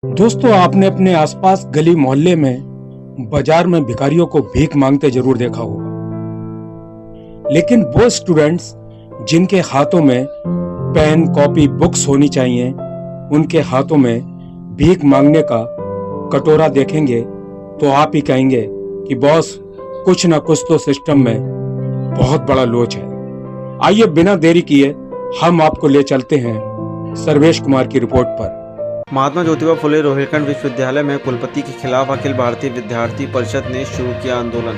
दोस्तों, आपने अपने आसपास गली मोहल्ले में, बाजार में भिखारियों को भीख मांगते जरूर देखा होगा। लेकिन वो स्टूडेंट्स जिनके हाथों में पेन, कॉपी, बुक्स होनी चाहिए, उनके हाथों में भीख मांगने का कटोरा देखेंगे तो आप ही कहेंगे कि बॉस, कुछ ना कुछ तो सिस्टम में बहुत बड़ा लोच है। आइए बिना देरी किए हम आपको ले चलते हैं सर्वेश कुमार की रिपोर्ट पर। महात्मा ज्योतिबा फुले रोहिलखंड विश्वविद्यालय में कुलपति के खिलाफ अखिल भारतीय विद्यार्थी परिषद ने शुरू किया आंदोलन।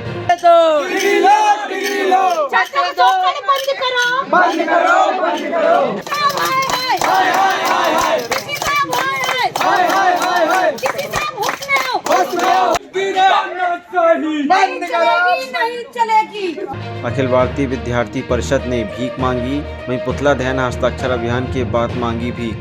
अखिल भारतीय विद्यार्थी परिषद ने भीख मांगी, वहीं पुतला दहन हस्ताक्षर अभियान के बाद मांगी भीख।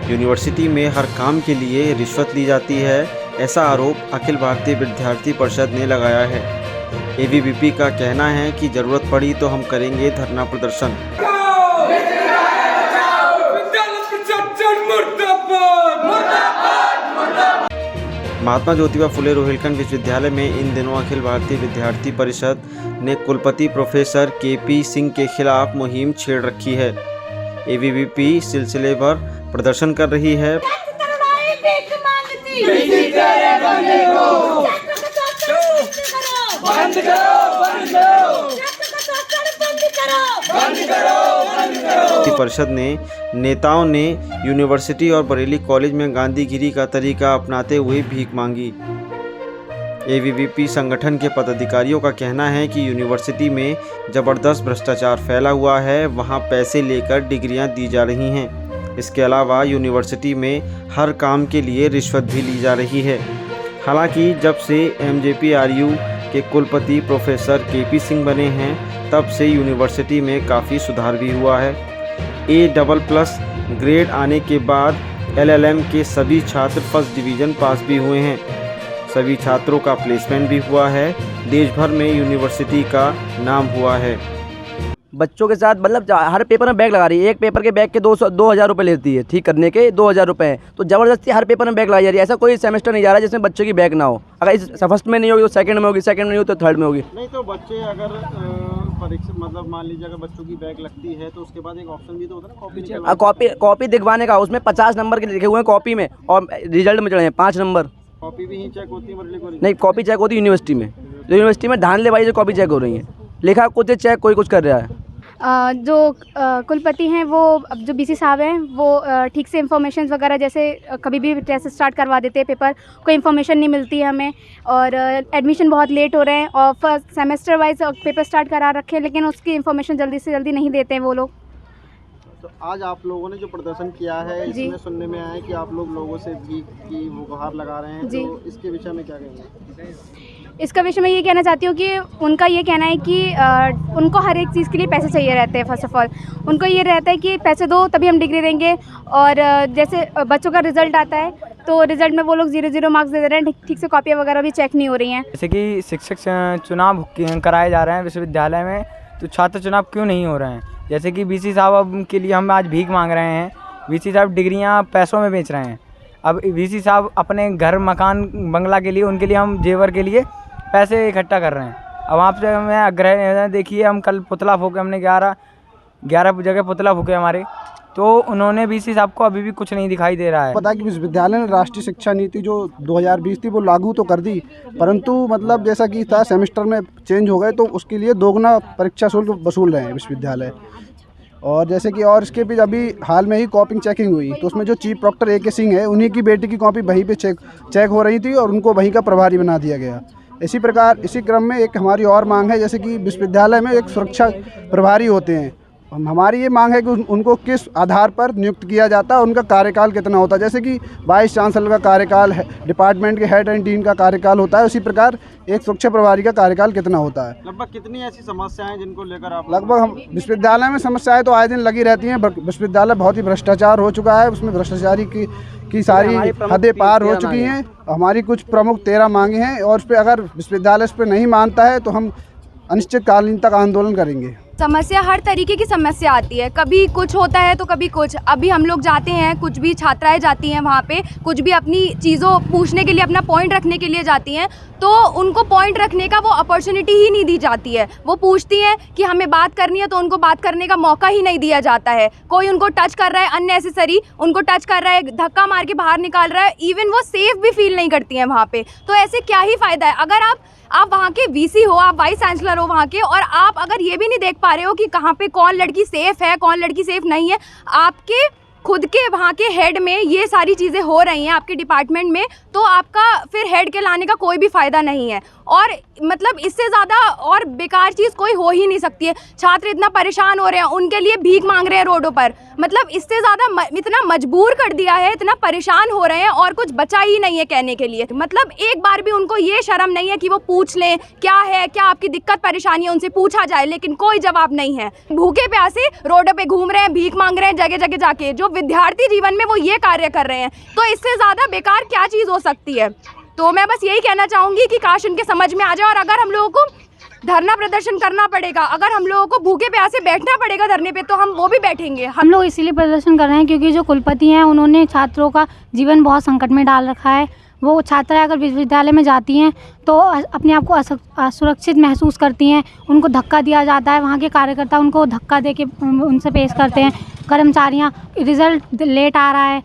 यूनिवर्सिटी में हर काम के लिए रिश्वत ली जाती है, ऐसा आरोप अखिल भारतीय विद्यार्थी परिषद ने लगाया है। एबीवीपी का कहना है कि जरूरत पड़ी तो हम करेंगे धरना प्रदर्शन। महात्मा ज्योतिबा फुले रोहिलखंड विश्वविद्यालय में इन दिनों अखिल भारतीय विद्यार्थी परिषद ने कुलपति प्रोफेसर केपी सिंह के खिलाफ मुहिम छेड़ रखी है। एबीवीपी सिलसिले भर प्रदर्शन कर रही है। परिषद ने नेताओं ने यूनिवर्सिटी और बरेली कॉलेज में गांधीगिरी का तरीका अपनाते हुए भीख मांगी। एबीवीपी संगठन के पदाधिकारियों का कहना है कि यूनिवर्सिटी में जबरदस्त भ्रष्टाचार फैला हुआ है, वहां पैसे लेकर डिग्रियां दी जा रही हैं। इसके अलावा यूनिवर्सिटी में हर काम के लिए रिश्वत भी ली जा रही है। हालांकि जब से एमजेपीआरयू के कुलपति प्रोफेसर केपी सिंह बने हैं, तब से यूनिवर्सिटी में काफ़ी सुधार भी हुआ है। A++ ग्रेड आने के बाद LLM के सभी छात्र फर्स्ट डिवीज़न पास भी हुए हैं। सभी छात्रों का प्लेसमेंट भी हुआ है। देश भर में यूनिवर्सिटी का नाम हुआ है। बच्चों के साथ मतलब हर पेपर में बैग लगा रही है। एक पेपर के बैग के 2,000 रुपये लेती है, ठीक करने के 2,000 रुपये हैं। तो ज़बरदस्ती हर पेपर में बैग लगाई जा रही है। ऐसा कोई सेमेस्टर नहीं जा रहा है जिसमें बच्चों की बैग ना हो। अगर इस फर्स्ट में नहीं होगी तो सेकंड में होगी, सेकंड में नहीं होगी तो थर्ड में होगी। नहीं तो बच्चे अगर परीक्षा मतलब मान लीजिए अगर बच्चों की बैग लगती है तो उसके बाद एक ऑप्शन भी तो होता है ना, कॉपी दिखवाने का। उसमें 50 नंबर के लिखे हुए हैं कॉपी में और रिजल्ट में चढ़े हैं 5 नंबर। कॉपी भी ही चेक होती है? नहीं, कॉपी चेक होती है यूनिवर्सिटी में। जो यूनिवर्सिटी में धांधलेबाजी से कॉपी चेक हो रही है। लिखा कुछ चेक कोई कुछ कर रहा है। जो कुलपति हैं वो अब जो बीसी साहब हैं वो ठीक से इन्फॉर्मेशन वगैरह जैसे कभी भी टेस्ट स्टार्ट करवा देते हैं, पेपर कोई इन्फॉर्मेशन नहीं मिलती है हमें, और एडमिशन बहुत लेट हो रहे हैं और first semester wise paper start करा रखे हैं, लेकिन उसकी इन्फॉर्मेशन जल्दी से जल्दी नहीं देते हैं वो लोग। तो आज आप लोगों ने जो प्रदर्शन किया है, इसमें सुनने में आया है कि आप लोगों से भीख की वो गुहार लगा रहे हैं, तो इसके विषय में क्या कहेंगे? इसका विषय मैं ये कहना चाहती हूँ कि उनका ये कहना है कि उनको हर एक चीज़ के लिए पैसे चाहिए रहते हैं। फर्स्ट ऑफ ऑल उनको ये रहता है कि पैसे दो तभी हम डिग्री देंगे, और जैसे बच्चों का रिजल्ट आता है तो रिजल्ट में वो लोग 0-0 मार्क्स दे रहे हैं, ठीक से कॉपियाँ वगैरह भी चेक नहीं हो रही हैं। जैसे कि शिक्षक चुनाव कराए जा रहे हैं विश्वविद्यालय में, तो छात्र चुनाव क्यों नहीं हो रहे हैं? जैसे कि वीसी साहब के लिए हम आज भीख मांग रहे हैं। वीसी साहब डिग्रियां पैसों में बेच रहे हैं। अब वीसी साहब अपने घर, मकान, बंगला के लिए, उनके लिए हम जेवर के लिए पैसे इकट्ठा कर रहे हैं। अब आपसे हमें आग्रह, देखिए हम कल पुतला फूके, हमने 11 जगह पुतला फूके हमारे, तो उन्होंने वीसी साहब को अभी भी कुछ नहीं दिखाई दे रहा है। पता है कि विश्वविद्यालय ने राष्ट्रीय शिक्षा नीति जो 2020 थी वो लागू तो कर दी, परंतु मतलब जैसा कि था सेमेस्टर में चेंज हो गए तो उसके लिए दोगुना परीक्षा शुल्क वसूल रहे हैं विश्वविद्यालय। और जैसे कि और इसके भी अभी हाल में ही कॉपिंग चेकिंग हुई तो उसमें जो चीफ प्रॉक्टर AK सिंह है, उन्हीं की बेटी की कॉपी वहीं पे चेक हो रही थी और उनको वहीं का प्रभारी बना दिया गया। इसी प्रकार इसी क्रम में एक हमारी और मांग है, जैसे कि विश्वविद्यालय में एक सुरक्षा प्रभारी होते हैं हमारी ये मांग है कि उनको किस आधार पर नियुक्त किया जाता है, उनका कार्यकाल कितना होता है। जैसे कि वाइस चांसलर का कार्यकाल है, डिपार्टमेंट के हेड एंड डीन का कार्यकाल होता है, उसी प्रकार एक शिक्षा प्रभारी का कार्यकाल कितना होता है। लगभग कितनी ऐसी समस्याएं जिनको लेकर आप लगभग हम विश्वविद्यालय में समस्याएं तो आए दिन लगी रहती हैं। विश्वविद्यालय बहुत ही भ्रष्टाचार हो चुका है, उसमें भ्रष्टाचारी की सारी हदें पार हो चुकी हैं। हमारी कुछ प्रमुख 13 मांगे हैं और उस पर अगर विश्वविद्यालय इस पर नहीं मानता है तो हम अनिश्चितकालीन तक आंदोलन करेंगे। समस्या हर तरीके की समस्या आती है, कभी कुछ होता है तो कभी कुछ। अभी हम लोग जाते हैं, कुछ भी छात्राएं जाती हैं वहाँ पे, कुछ भी अपनी चीज़ों पूछने के लिए, अपना पॉइंट रखने के लिए जाती हैं, तो उनको पॉइंट रखने का वो अपॉर्चुनिटी ही नहीं दी जाती है। वो पूछती हैं कि हमें बात करनी है तो उनको बात करने का मौका ही नहीं दिया जाता है। कोई उनको टच कर रहा है अननेसेसरी, उनको टच कर रहा है, धक्का मार के बाहर निकाल रहा है, इवन वो सेफ भी फील नहीं करती हैं वहाँ पे। तो ऐसे क्या ही फ़ायदा है अगर आप वहाँ के वीसी हो, आप वाइस चांसलर हो वहाँ के, और आप अगर ये भी नहीं देख पा रहे हो कि कहाँ पे कौन लड़की सेफ़ है, कौन लड़की सेफ़ नहीं है। आपके खुद के वहाँ के हेड में ये सारी चीज़ें हो रही हैं आपके डिपार्टमेंट में, तो आपका फिर हेड के लाने का कोई भी फ़ायदा नहीं है। और मतलब इससे ज़्यादा और बेकार चीज़ कोई हो ही नहीं सकती है। छात्र इतना परेशान हो रहे हैं, उनके लिए भीख मांग रहे हैं रोडों पर, मतलब इससे ज़्यादा इतना मजबूर कर दिया है, इतना परेशान हो रहे हैं और कुछ बचा ही नहीं है कहने के लिए। मतलब एक बार भी उनको ये शर्म नहीं है कि वो पूछ लें क्या है, क्या आपकी दिक्कत परेशानी है, उनसे पूछा जाए, लेकिन कोई जवाब नहीं है। भूखे प्यासे रोडों पे घूम रहे हैं, भीख मांग रहे हैं जगह जगह जाके। जो विद्यार्थी जीवन में वो ये कार्य कर रहे हैं, तो इससे ज़्यादा बेकार क्या चीज़ हो सकती है। तो मैं बस यही कहना चाहूँगी कि काश उनके समझ में आ जाए। और अगर हम लोगों को धरना प्रदर्शन करना पड़ेगा, अगर हम लोगों को भूखे प्यासे बैठना पड़ेगा धरने पे, तो हम वो भी बैठेंगे। हम लोग इसीलिए प्रदर्शन कर रहे हैं क्योंकि जो कुलपति हैं उन्होंने छात्रों का जीवन बहुत संकट में डाल रखा है। वो छात्राएं अगर विश्वविद्यालय में जाती हैं तो अपने आप को असुरक्षित महसूस करती हैं, उनको धक्का दिया जाता है, वहाँ के कार्यकर्ता उनको धक्का दे के उनसे पेश करते हैं। कर्मचारियाँ रिज़ल्ट लेट आ रहा है